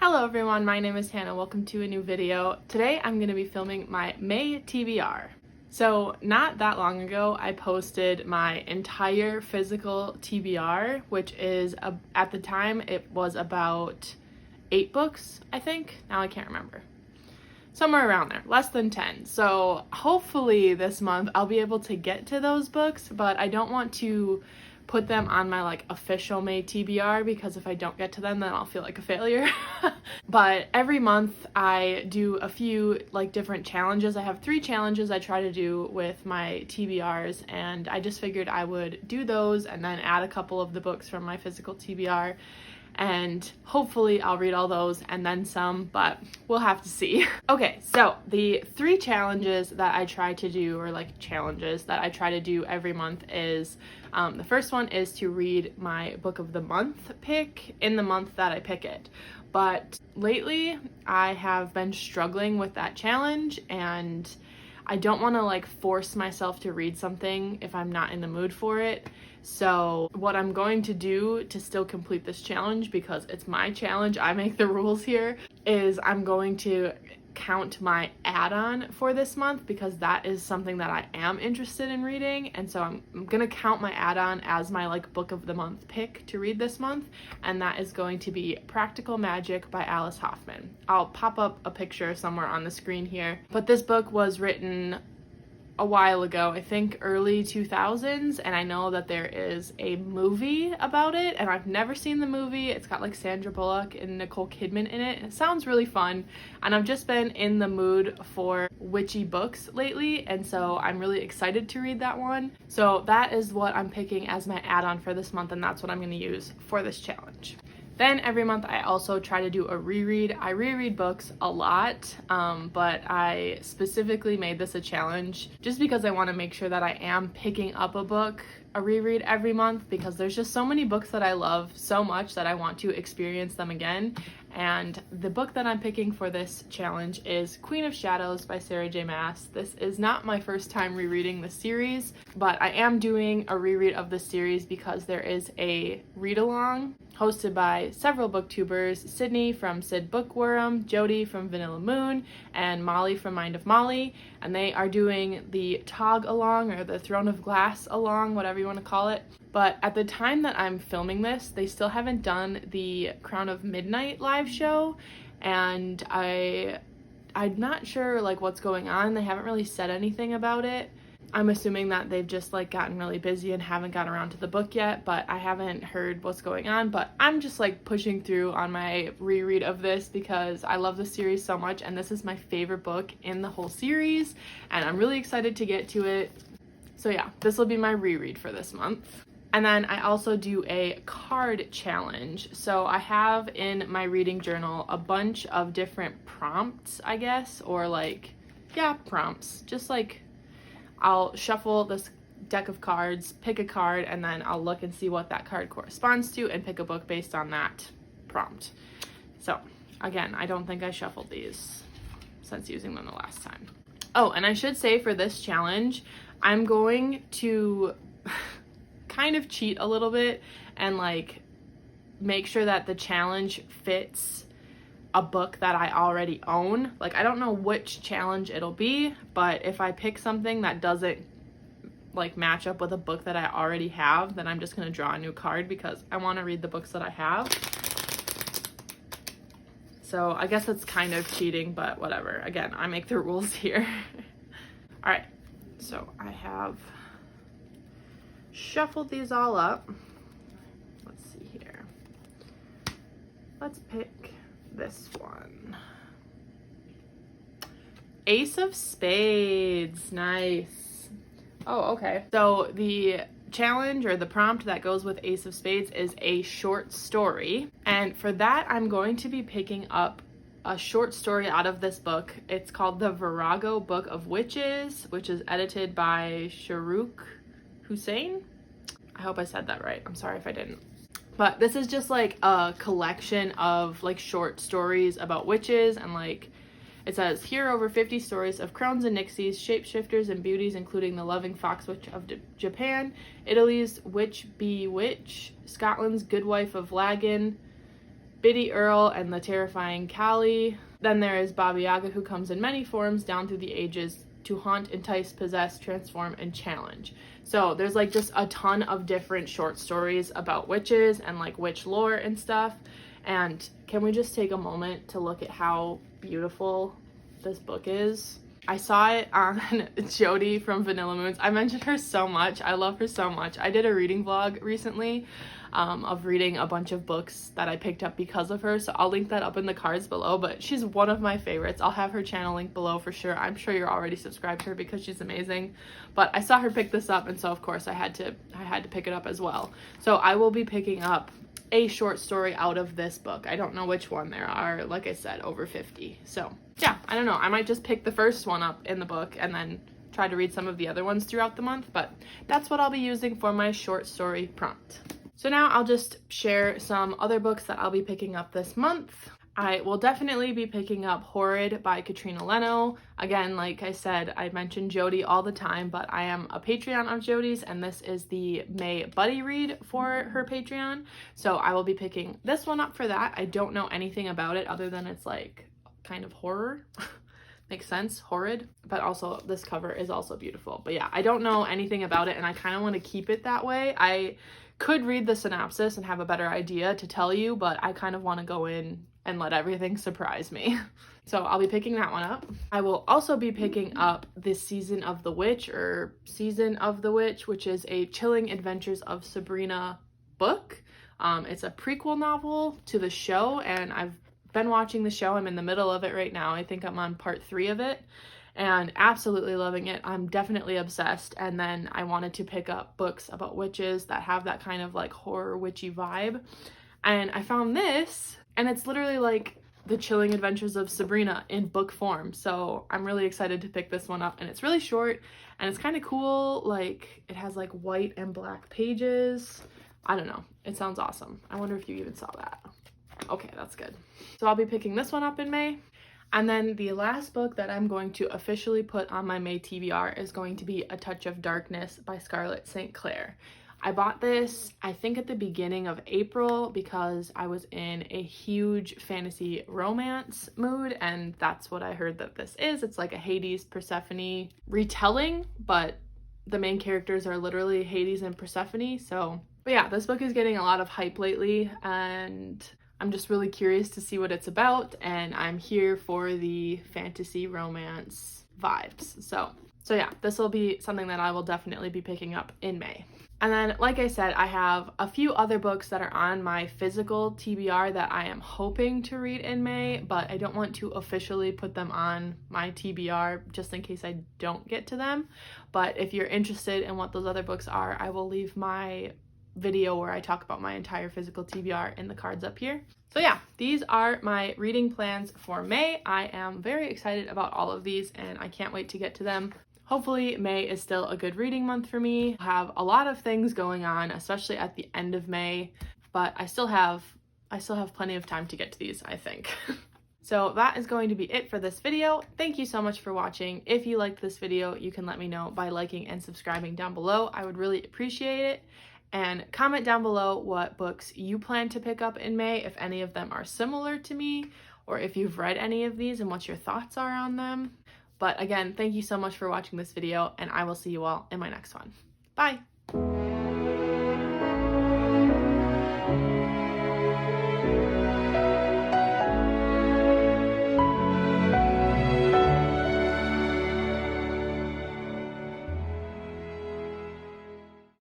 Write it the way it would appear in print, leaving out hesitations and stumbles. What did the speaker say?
Hello everyone, my name is Hannah. Welcome to a new video. Today I'm going to be filming my May TBR. So not that long ago I posted my entire physical TBR, which is, at the time it was about 8 books, I think. Now I can't remember. Somewhere around there, less than 10. So hopefully this month I'll be able to get to those books, but I don't want to put them on my official May TBR because if I don't get to them then I'll feel like a failure. But every month I do a few different challenges. I have 3 challenges I try to do with my TBRs, and I just figured I would do those and then add a couple of the books from my physical TBR, and hopefully I'll read all those and then some, but we'll have to see. Okay, so the 3 challenges that I try to do, or challenges that I try to do every month is, the first one is to read my book of the month pick in the month that I pick it. But lately I have been struggling with that challenge, and I don't want to force myself to read something if I'm not in the mood for it. So what I'm going to do to still complete this challenge, because it's my challenge, I make the rules here, is I'm going to count my add-on for this month, because that is something that I am interested in reading, and so I'm gonna count my add-on as my book of the month pick to read this month, and that is going to be Practical Magic by Alice Hoffman. I'll pop up a picture somewhere on the screen here, but this book was written a while ago, I think early 2000s, and I know that there is a movie about it, and I've never seen the movie. It's got Sandra Bullock and Nicole Kidman in it. It sounds really fun, and I've just been in the mood for witchy books lately, and so I'm really excited to read that one. So that is what I'm picking as my add-on for this month, and that's what I'm going to use for this challenge. Then every month I also try to do a reread. I reread books a lot, but I specifically made this a challenge just because I want to make sure that I am picking up a reread every month, because there's just so many books that I love so much that I want to experience them again. And the book that I'm picking for this challenge is Queen of Shadows by Sarah J. Maas. This is not my first time rereading the series, but I am doing a reread of the series because there is a read-along hosted by several booktubers: Sydney from Sid Bookworm, Jody from Vanilla Moon, and Molly from Mind of Molly, and they are doing the Tog along, or the Throne of Glass along, whatever you want to call it. But at the time that I'm filming this, they still haven't done the Crown of Midnight live show, and I'm not sure what's going on. They haven't really said anything about it. I'm assuming that they've just gotten really busy and haven't got around to the book yet, but I haven't heard what's going on. But I'm just pushing through on my reread of this because I love the series so much, and this is my favorite book in the whole series, and I'm really excited to get to it. So yeah, this will be my reread for this month. And then I also do a card challenge. So I have in my reading journal a bunch of different prompts, I guess, or prompts. Just I'll shuffle this deck of cards, pick a card, and then I'll look and see what that card corresponds to and pick a book based on that prompt. So again, I don't think I shuffled these since using them the last time. Oh, and I should say for this challenge, I'm going to kind of cheat a little bit and make sure that the challenge fits a book that I already own. I don't know which challenge it'll be, but if I pick something that doesn't match up with a book that I already have, then I'm just gonna draw a new card because I want to read the books that I have. So I guess it's kind of cheating, but whatever. Again, I make the rules here. All right, so I have shuffled these all up. Let's see here. Let's pick this one. Ace of Spades. Nice. Oh, okay. So the challenge, or the prompt that goes with Ace of Spades, is a short story. And for that, I'm going to be picking up a short story out of this book. It's called The Virago Book of Witches, which is edited by Shahrukh Hussain. I hope I said that right. I'm sorry if I didn't. But this is just a collection of short stories about witches, and it says, here are over 50 stories of crones and nixies, shapeshifters and beauties, including the loving fox witch of Japan, Italy's witch bee witch, Scotland's good wife of Laggan, Biddy Earl and the Terrifying Callie. Then there is Baba Yaga, who comes in many forms down through the ages to haunt, entice, possess, transform, and challenge. So there's like just a ton of different short stories about witches and like witch lore and stuff. And can we just take a moment to look at how beautiful this book is? I saw it on Jody from Vanilla Moons. I mentioned her so much. I love her so much. I did a reading vlog recently of reading a bunch of books that I picked up because of her, so I'll link that up in the cards below, but she's one of my favorites. I'll have her channel linked below for sure. I'm sure you're already subscribed to her because she's amazing, but I saw her pick this up, and so of course I had to pick it up as well. So I will be picking up a short story out of this book. I don't know which one. There are, like I said, over 50. So yeah, I don't know. I might just pick the first one up in the book and then try to read some of the other ones throughout the month, but that's what I'll be using for my short story prompt. So now I'll just share some other books that I'll be picking up this month. I will definitely be picking up Horrified by Katrina Leno. Again, like I said, I mention Jody all the time, but I am a Patreon of Jody's, and this is the May buddy read for her Patreon. So I will be picking this one up for that. I don't know anything about it other than it's like kind of horror. Makes sense, horrid, but also this cover is also beautiful. But yeah, I don't know anything about it, and I kind of want to keep it that way. I could read the synopsis and have a better idea to tell you, but I kind of want to go in and let everything surprise me. So I'll be picking that one up. I will also be picking up this Season of the Witch, which is a Chilling Adventures of Sabrina book. It's a prequel novel to the show, and I've been watching the show. I'm in the middle of it right now. I think I'm on part 3 of it, and absolutely loving it. I'm definitely obsessed. And then I wanted to pick up books about witches that have that kind of like horror witchy vibe. And I found this, and it's literally like the Chilling Adventures of Sabrina in book form. So I'm really excited to pick this one up, and it's really short and it's kind of cool. Like it has like white and black pages. I don't know. It sounds awesome. I wonder if you even saw that. Okay, that's good. So I'll be picking this one up in May. And then the last book that I'm going to officially put on my May TBR is going to be A Touch of Darkness by Scarlett St. Clair. I bought this, I think, at the beginning of April because I was in a huge fantasy romance mood, and that's what I heard that this is. It's like a Hades Persephone retelling, but the main characters are literally Hades and Persephone. So, but yeah, this book is getting a lot of hype lately, and I'm just really curious to see what it's about, and I'm here for the fantasy romance vibes. So yeah, this will be something that I will definitely be picking up in May. And then, like I said, I have a few other books that are on my physical TBR that I am hoping to read in May, but I don't want to officially put them on my TBR just in case I don't get to them. But if you're interested in what those other books are, I will leave my video where I talk about my entire physical TBR in the cards up here. So yeah, these are my reading plans for May. I am very excited about all of these, and I can't wait to get to them. Hopefully May is still a good reading month for me. I have a lot of things going on, especially at the end of May, but I still have plenty of time to get to these, I think. So that is going to be it for this video. Thank you so much for watching. If you liked this video, you can let me know by liking and subscribing down below. I would really appreciate it. And comment down below what books you plan to pick up in May, if any of them are similar to me, or if you've read any of these and what your thoughts are on them. But again, thank you so much for watching this video, and I will see you all in my next one. Bye!